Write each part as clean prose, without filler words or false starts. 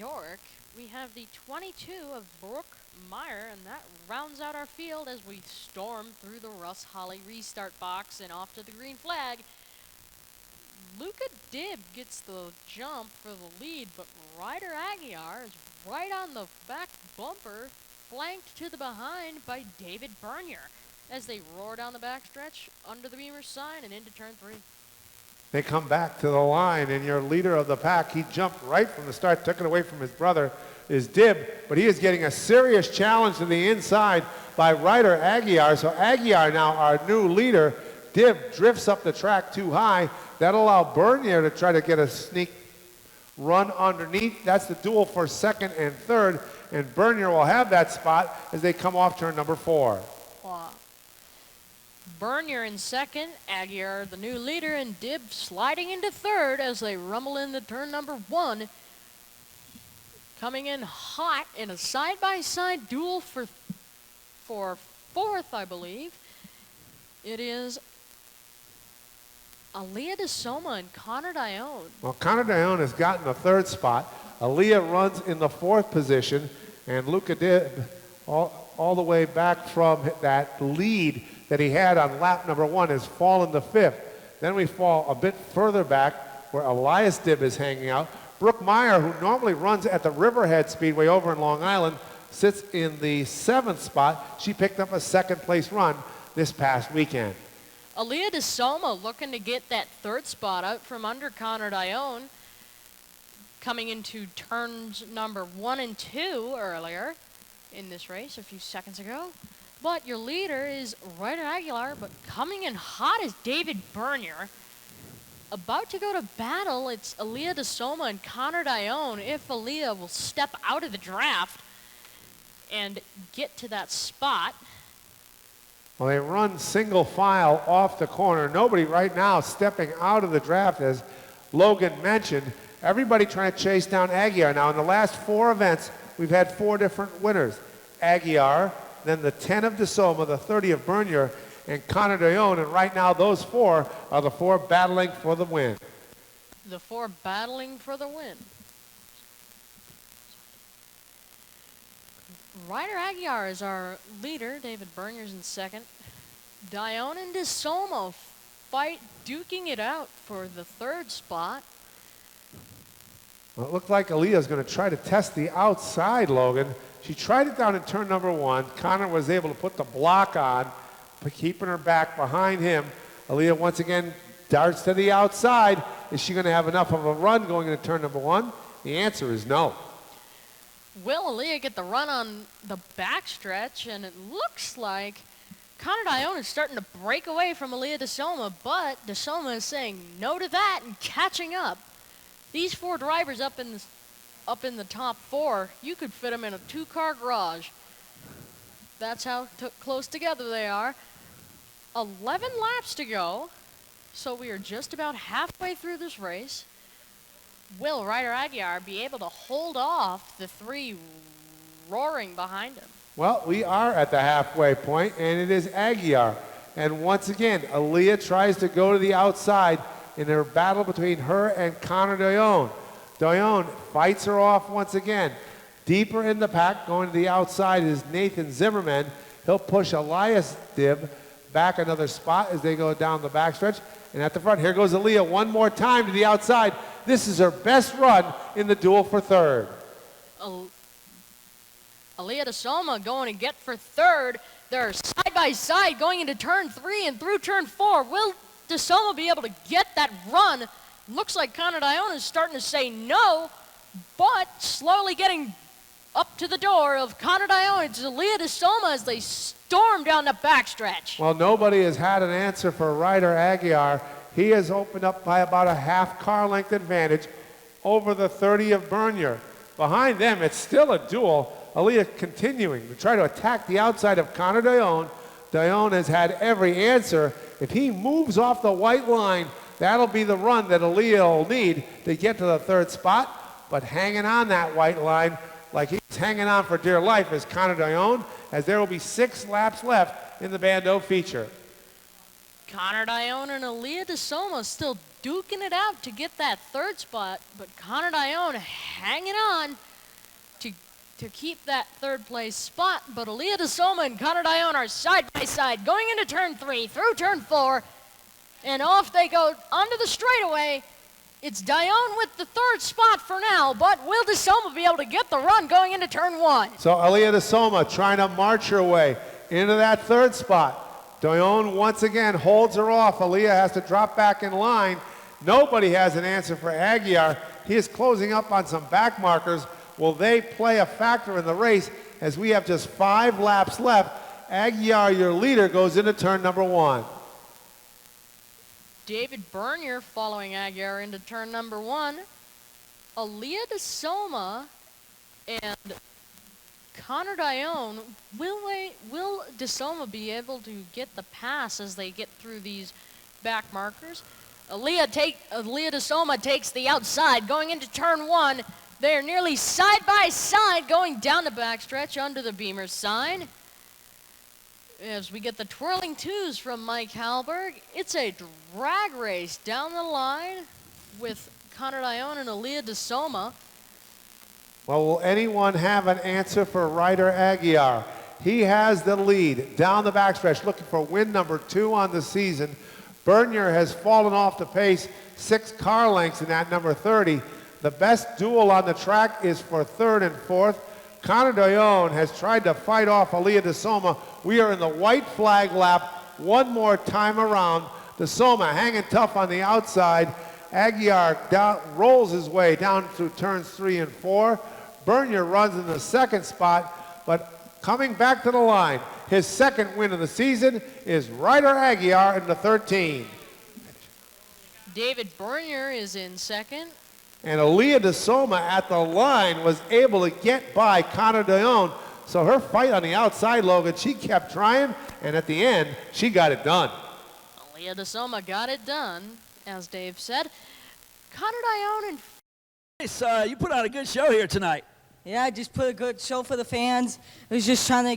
York, we have the 22 of Brooke Meyer, and that rounds out our field as we storm through the Russ Holly restart box and off to the green flag. Luca Dibb gets the jump for the lead, but Ryder Aguiar is right on the back bumper, flanked to the behind by David Bernier as they roar down the backstretch under the Beamer sign and into turn 3. They come back to the line, and your leader of the pack, he jumped right from the start, took it away from his brother, is Dibb, but he is getting a serious challenge to the inside by Ryder Aguiar. So Aguiar now our new leader. Dibb drifts up the track too high. That'll allow Bernier to try to get a sneak run underneath. That's the duel for second and third, and Bernier will have that spot as they come off turn number 4. Bernier in second, Aguiar the new leader, and Dibb sliding into third as they rumble into turn number 1. Coming in hot in a side-by-side duel for fourth, I believe. It is Aaliyah DeSoma and Connor Dione. Well, Connor Dione has gotten the third spot. Aaliyah runs in the 4th position, and Luca Dibb all the way back from that lead that he had on lap number 1 has fallen to 5th. Then we fall a bit further back where Elias Dibb is hanging out. Brooke Meyer, who normally runs at the Riverhead Speedway over in Long Island, sits in the 7th spot. She picked up a 2nd place run this past weekend. Aaliyah DeSoma looking to get that 3rd spot out from under Connor Dione, coming into turns number 1 and 2 earlier in this race a few seconds ago. But your leader is Ryder Aguilar, but coming in hot is David Bernier. About to go to battle, it's Aaliyah DeSoma and Connor Dione if Aaliyah will step out of the draft and get to that spot. Well, they run single file off the corner. Nobody right now stepping out of the draft, as Logan mentioned. Everybody trying to chase down Aguiar. Now, in the last 4 events, we've had 4 different winners. Aguiar, then the 10 of DeSoma, the 30 of Bernier, and Connor Dione, and right now those 4 are the 4 battling for the win. The 4 battling for the win. Ryder Aguiar is our leader. David Bernier's in second. Dione and DeSoma fight, duking it out for the 3rd spot. Well, it looked like Aaliyah's going to try to test the outside, Logan. She tried it down in turn number 1. Connor was able to put the block on, keeping her back behind him. Aaliyah once again darts to the outside. Is she going to have enough of a run going into turn number 1? The answer is no. Will Aaliyah get the run on the backstretch? And it looks like Connor Dione is starting to break away from Aaliyah DeSoma, but DeSoma is saying no to that and catching up. These 4 drivers up in the top 4, you could fit them in a 2-car garage. That's how close together they are. 11 laps to go, so we are just about halfway through this race. Will Ryder Aguiar be able to hold off the 3 roaring behind him? Well, we are at the halfway point, and it is Aguiar. And once again, Aaliyah tries to go to the outside in their battle between her and Connor Dione. Dione fights her off once again. Deeper in the pack, going to the outside, is Nathan Zimmerman. He'll push Elias Dibb back another spot as they go down the backstretch. And at the front, here goes Aaliyah one more time to the outside. This is her best run in the duel for 3rd. Aaliyah DeSoma going to get for 3rd. They're side by side going into turn 3 and through turn 4. Will DeSoma be able to get that run? Looks like Connor Dione is starting to say no, but slowly getting up to the door of Connor Dione. It's Aaliyah DeSoma as they storm down the backstretch. Well, nobody has had an answer for Ryder Aguiar. He has opened up by about a half-car length advantage over the 30 of Bernier. Behind them, it's still a duel. Aaliyah continuing to try to attack the outside of Connor Dione. Dione has had every answer. If he moves off the white line, that'll be the run that Aaliyah will need to get to the 3rd spot. But hanging on that white line, like he's hanging on for dear life, is Connor Dione, as there will be 6 laps left in the Bando feature. Connor Dione and Aaliyah DeSoma still duking it out to get that 3rd spot, but Connor Dione hanging on to keep that third place spot, but Aaliyah DeSoma and Connor Dione are side by side going into turn 3, through turn 4, and off they go onto the straightaway. It's Dione with the third spot for now, but will DeSoma be able to get the run going into turn 1? So Aaliyah DeSoma trying to march her way into that third spot. Dione once again holds her off. Aaliyah has to drop back in line. Nobody has an answer for Aguiar. He is closing up on some back markers. Will they play a factor in the race as we have just 5 laps left? Aguiar, your leader, goes into turn number 1. David Bernier following Aguiar into turn number 1. Aaliyah DeSoma and Connor Dione, will DeSoma be able to get the pass as they get through these back markers? Aaliyah DeSoma takes the outside going into turn 1. They are nearly side by side going down the backstretch under the Beamer sign. As we get the twirling twos from Mike Halberg, it's a drag race down the line with Connor Dione and Aaliyah DeSoma. Well, will anyone have an answer for Ryder Aguiar? He has the lead down the backstretch, looking for win number 2 on the season. Bernier has fallen off the pace 6 car lengths in that number 30. The best duel on the track is for 3rd and 4th. Connor Dione has tried to fight off Aaliyah DeSoma. We are in the white flag lap one more time around. DeSoma hanging tough on the outside. Aguiar rolls his way down through turns 3 and 4. Bernier runs in the 2nd spot, but coming back to the line, his 2nd win of the season is Ryder Aguiar in the 13. David Bernier is in 2nd. And Aaliyah DeSoma at the line was able to get by Connor Dione. So her fight on the outside, Logan, she kept trying, and at the end, she got it done. Aaliyah DeSoma got it done, as Dave said. Connor Dione and... Nice, you put on a good show here tonight. Yeah, I just put a good show for the fans. Was just trying to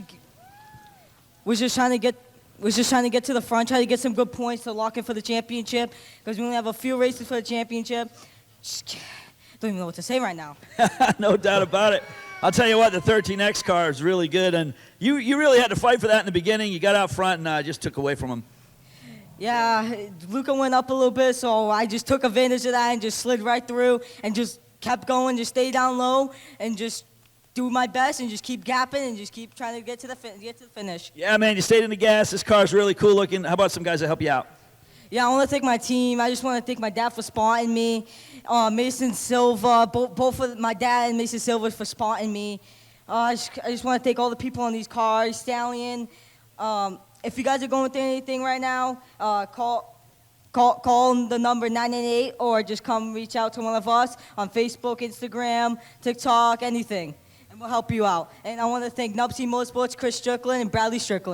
get to the front, try to get some good points to lock in for the championship, because we only have a few races for the championship. Just don't even know what to say right now. No doubt about it. I'll tell you what, the 13X car is really good, and you really had to fight for that in the beginning. You got out front and just took away from him. Yeah, Luca went up a little bit, so I just took advantage of that and just slid right through and just kept going, just stay down low and just do my best and just keep gapping and just keep trying to get to the finish. Yeah, man, you stayed in the gas. This car's really cool looking. How about some guys that help you out? Yeah, I want to thank my team. I just want to thank my dad for spotting me. Mason Silva, both of my dad and Mason Silva for spotting me. I just want to thank all the people on these cars. Stallion, if you guys are going through anything right now, call the number 988 or just come reach out to one of us on Facebook, Instagram, TikTok, anything, and we'll help you out. And I want to thank Nupsy Motorsports, Chris Strickland, and Bradley Strickland.